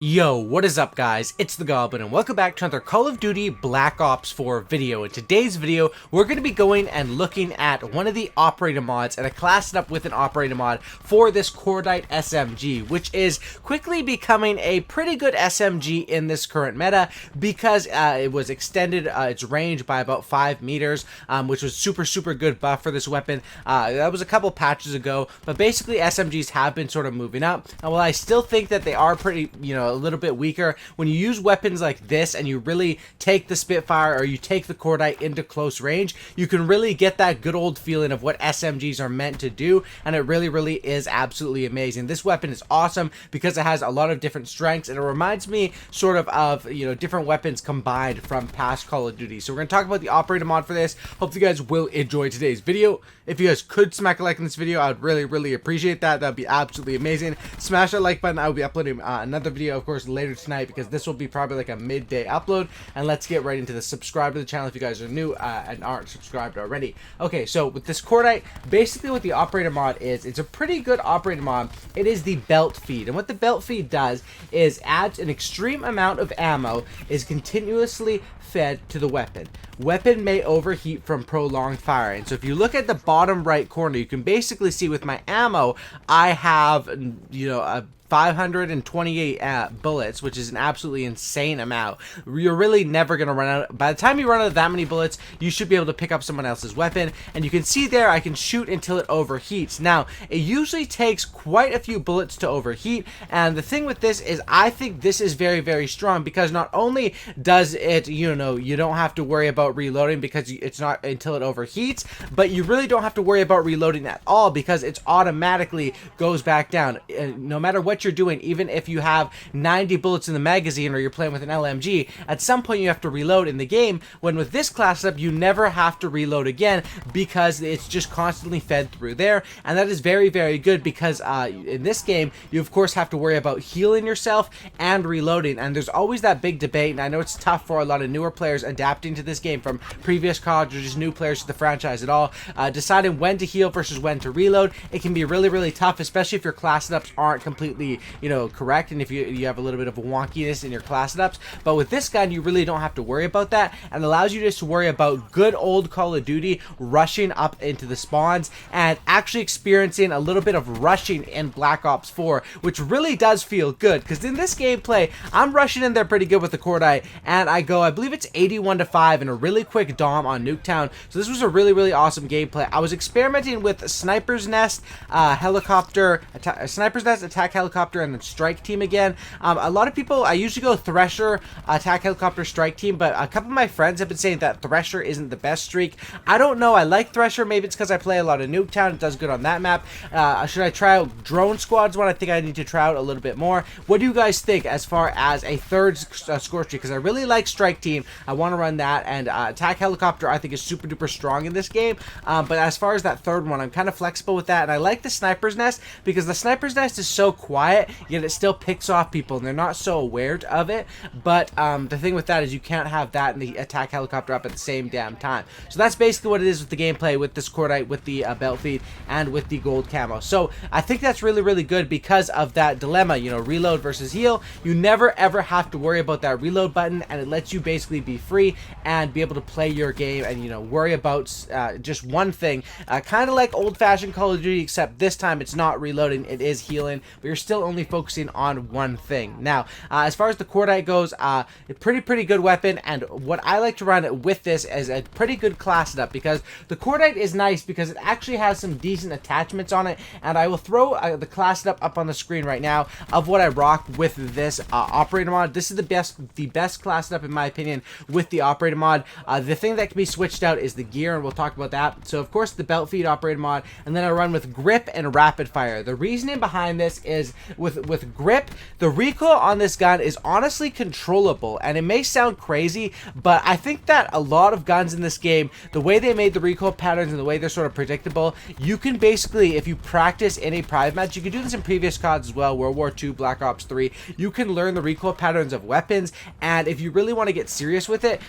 Yo, what is up guys? It's the Goblin and welcome back to another Call of Duty Black Ops 4 video. In today's video, we're going to be going and looking at one of the operator mods and I classed it up with an operator mod for this Cordite SMG, which is quickly becoming a pretty good SMG in this current meta because it was extended its range by about 5 meters, which was super good buff for this weapon. That was a couple patches ago, but basically SMGs have been sort of moving up. And while I still think that they are pretty, a little bit weaker, when you use weapons like this and you really take the Spitfire or you take the Cordite into close range, you can really get that good old feeling of what SMGs are meant to do, and it really is absolutely amazing. This weapon is awesome because it has a lot of different strengths and it reminds me sort of different weapons combined from past Call of Duty. So we're going to talk about the operator mod for this. Hope you guys will enjoy today's video. If you guys could smack a like in this video, I would really appreciate that. That'd be absolutely amazing. Smash that like button. I will be uploading another video, of course, later tonight because this will be probably like a midday upload. And let's get right into this. Subscribe to the channel if you guys are new and aren't subscribed already. Okay, so with this Cordite, basically what the operator mod is, it's a pretty good operator mod. It is the belt feed, and what the belt feed does is adds an extreme amount of ammo, is continuously fed to the weapon. Weapon may overheat from prolonged firing. So if you look at the bottom right corner, you can basically see with my ammo, I have, a 528 bullets, which is an absolutely insane amount. You're really never going to run out. By the time you run out of that many bullets, you should be able to pick up someone else's weapon. And you can see there, I can shoot until it overheats. Now, it usually takes quite a few bullets to overheat. And the thing with this is I think this is very strong because not only does it, you don't have to worry about reloading because it's not until it overheats, but you really don't have to worry about reloading at all because it's automatically goes back down. No matter what you're doing, even if you have 90 bullets in the magazine or you're playing with an LMG, at some point you have to reload in the game, when with this class up you never have to reload again because it's just constantly fed through there. And that is very good because in this game you of course have to worry about healing yourself and reloading, and there's always that big debate, and I know it's tough for a lot of newer players adapting to this game from previous CODs or just new players to the franchise at all, deciding when to heal versus when to reload. It can be really tough, especially if your class setups aren't completely correct, and if you have a little bit of a wonkiness in your class setups. But with this gun, you really don't have to worry about that, and allows you just to worry about good old Call of Duty, rushing up into the spawns and actually experiencing a little bit of rushing in Black Ops 4, which really does feel good because in this gameplay, I'm rushing in there pretty good with the Cordite, and I go, I believe it's 81-5 in a really quick dom on Nuketown. So this was a really awesome gameplay. I was experimenting with Sniper's Nest, Sniper's Nest, Attack Helicopter, and then Strike Team again. A lot of people, I usually go Thresher, Attack Helicopter, Strike Team, but a couple of my friends have been saying that Thresher isn't the best streak. I don't know. I like Thresher. Maybe it's because I play a lot of Nuketown. It does good on that map. Should I try out Drone Squad's one? I think I need to try out a little bit more. What do you guys think as far as a third score streak? Because I really like Strike Team. I want to run that, and Attack Helicopter I think is super duper strong in this game. But as far as that third one, I'm kind of flexible with that, and I like the Sniper's Nest because the Sniper's Nest is so quiet, yet it still picks off people and they're not so aware of it. But the thing with that is you can't have that and the Attack Helicopter up at the same damn time. So that's basically what it is with the gameplay with this Cordite, with the belt feed, and with the gold camo. So I think that's really good because of that dilemma, reload versus heal. You never ever have to worry about that reload button, and it lets you basically be free and be able to play your game and worry about just one thing, kind of like old-fashioned Call of Duty, except this time it's not reloading, it is healing, but you're still only focusing on one thing. Now, as far as the Cordite goes, a pretty good weapon, and what I like to run with this is a pretty good class setup because the Cordite is nice because it actually has some decent attachments on it, and I will throw the class setup up on the screen right now of what I rock with this operator mod. This is the best class setup in my opinion with the operator mod. The thing that can be switched out is the gear, and we'll talk about that. So of course the belt feed operator mod, and then I run with grip and rapid fire. The reasoning behind this is with grip, the recoil on this gun is honestly controllable, and it may sound crazy, but I think that a lot of guns in this game, the way they made the recoil patterns and the way they're sort of predictable, you can basically, if you practice in a private match, you can do this in previous CODs as well, World War II, Black Ops 3, you can learn the recoil patterns of weapons, and if you really want to get serious with it,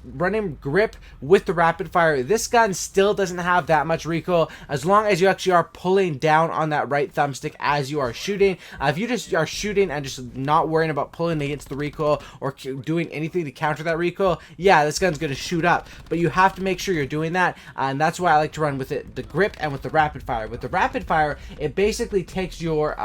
running grip with the rapid fire, this gun still doesn't have that much recoil as long as you actually are pulling down on that right thumbstick as you are shooting. shooting. If you just are shooting and just not worrying about pulling against the recoil or doing anything to counter that recoil, yeah, this gun's going to shoot up. But you have to make sure you're doing that, and that's why I like to run with the grip and with the rapid fire. With the rapid fire, it basically takes your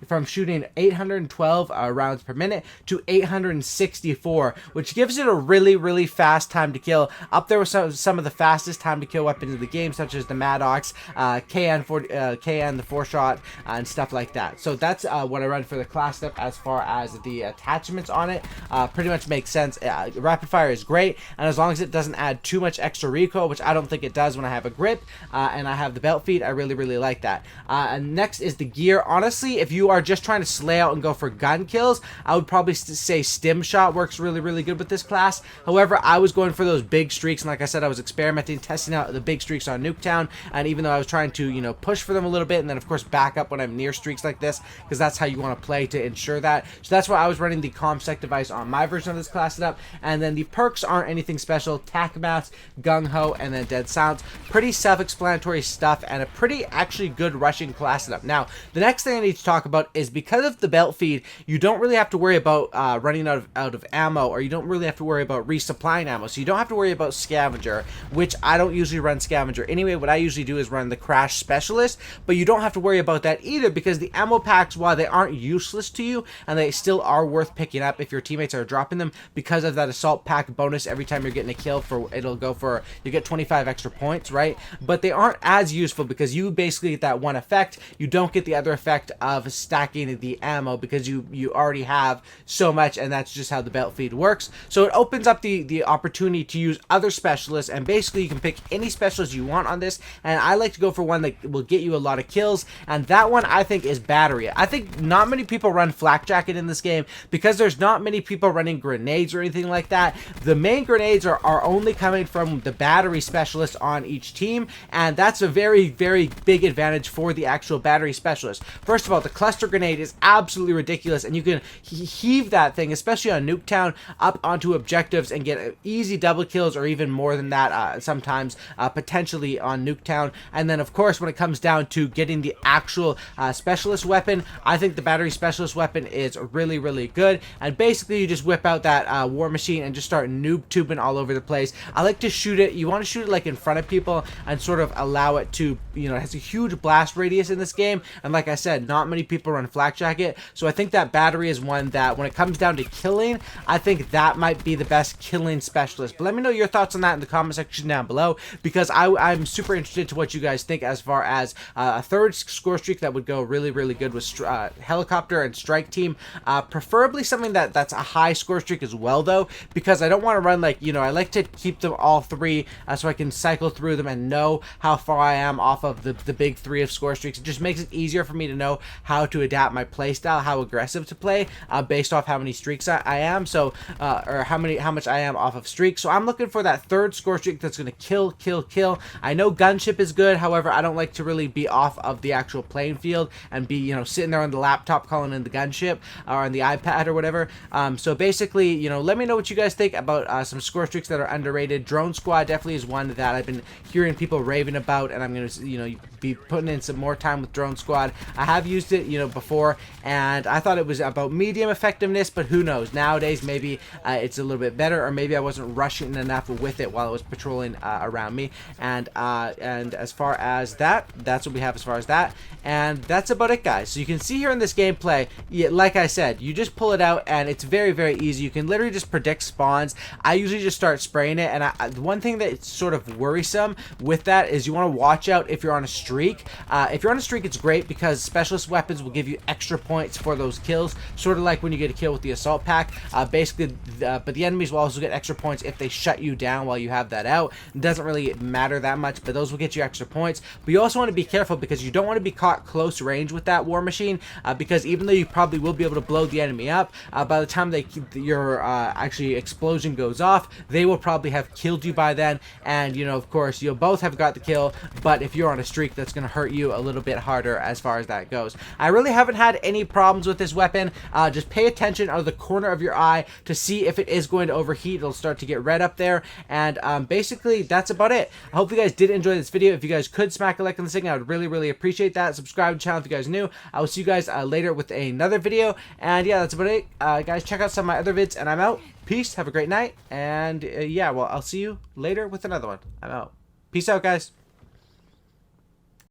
from shooting 812 rounds per minute to 864, which gives it a really fast time to kill, up there with some of the fastest time to kill weapons in the game, such as the Maddox, KN the 4-shot, and stuff like that. So that's what I run for the class step. As far as the attachments on it, pretty much makes sense. Rapid fire is great, and as long as it doesn't add too much extra recoil, which I don't think it does when I have a grip and I have the belt feed, I really like that. And next is the gear. Honestly, if you are just trying to slay out and go for gun kills, I would probably say stim shot works really good with this class. However, I was going for those big streaks, and like I said, I was experimenting, testing out the big streaks on Nuketown, and even though I was trying to, you know, push for them a little bit, and then of course back up when I'm near streaks like this, because that's how you want to play to ensure that. So that's why I was running the ComSec device on my version of this class setup. And then the perks aren't anything special: tac mask, gung ho, and then dead silence. Pretty self-explanatory stuff, and a pretty actually good rushing class setup. Now, the next thing I need to talk about is, because of the belt feed, you don't really have to worry about running out of ammo, or you don't really have to worry about resupplying ammo. So you don't have to worry about scavenger, which I don't usually run scavenger anyway. What I usually do is run the crash specialist, but you don't have to worry about that either, because the ammo packs, while they aren't useless to you, and they still are worth picking up if your teammates are dropping them, because of that assault pack bonus every time you're getting a kill, for it'll go for, you get 25 extra points, right? But they aren't as useful, because you basically get that one effect. You don't get the other effect of stacking the ammo, because you already have so much, and that's just how the belt feed works. So it opens up the opportunity to use other specialists, and basically you can pick any specialist you want on this, and I like to go for one that will get you a lot of kills, and that one I think is battery. I think not many people run flak jacket in this game, because there's not many people running grenades or anything like that. The main grenades are only coming from the battery specialist on each team, and that's a very big advantage for the actual battery specialist. First of all, the cluster grenade is absolutely ridiculous, and you can heave that thing, especially on Nuketown, up onto objectives and get easy double kills, or even more than that sometimes, potentially on Nuketown. And then of course, when it comes down to getting the actual specialist weapon, I think the battery specialist weapon is really good, and basically you just whip out that war machine and just start noob tubing all over the place. I like to shoot it, you want to shoot it like in front of people and sort of allow it to, you know, it has a huge blast radius in this game, and like I said, not many people run flak jacket, so I think that battery is one that, when it comes down to killing, I think that might be the best killing specialist. But let me know your thoughts on that in the comment section down below, because I'm super interested to what you guys think as far as a third score streak that would go really good with helicopter and strike team, preferably something that's a high score streak as well though, because I don't want to run, like, you know, I like to keep them all three so I can cycle through them and know how far I am off of the big three of score streaks. It just makes it easier for me to know how to adapt my playstyle, how aggressive to play, based off how many streaks I am, so or how much I am off of streaks. So I'm looking for that third score streak that's going to kill. I know gunship is good, however I don't like to really be off of the actual playing field and be, you know, sitting there on the laptop calling in the gunship or on the iPad or whatever. So basically, you know, let me know what you guys think about some score streaks that are underrated. Drone Squad definitely is one that I've been hearing people raving about, and I'm going to, you know, be putting in some more time with Drone Squad. I have used it, you know, before, and I thought it was about medium effectiveness, but who knows, nowadays maybe it's a little bit better, or maybe I wasn't rushing enough with it while I was patrolling around me. And as far as that, that's what we have as far as that, and that's about it, guys. So you can see here in this gameplay, like I said, you just pull it out and it's very easy. You can literally just predict spawns. I usually just start spraying it, and the one thing that's sort of worrisome with that is you want to watch out if you're on a streak. If you're on a streak, it's great because specialist weapons will give you extra points for those kills, sort of like when you get a kill with the assault pack. Basically, but the enemies will also get extra points if they shut you down while you have that out. It doesn't really matter that much, but those will get you extra points. But you also want to be careful, because you don't want to be caught close range with that war machine, because even though you probably will be able to blow the enemy up, by the time your actually explosion goes off, they will probably have killed you by then, and you know, of course, you'll both have got the kill, but if you're on a streak, that's going to hurt you a little bit harder as far as that goes. I really haven't had any problems with this weapon. Just pay attention out of the corner of your eye to see if it is going to overheat. It'll start to get red up there, and basically that's about it. I hope you guys did enjoy this video. If you guys could smack a like on this thing, I would really appreciate that. Subscribe to the channel if you guys are new. I will see you guys later with another video. And yeah, that's about it. Guys, check out some of my other vids, and I'm out. Peace. Have a great night. And yeah, well, I'll see you later with another one. I'm out. Peace out, guys.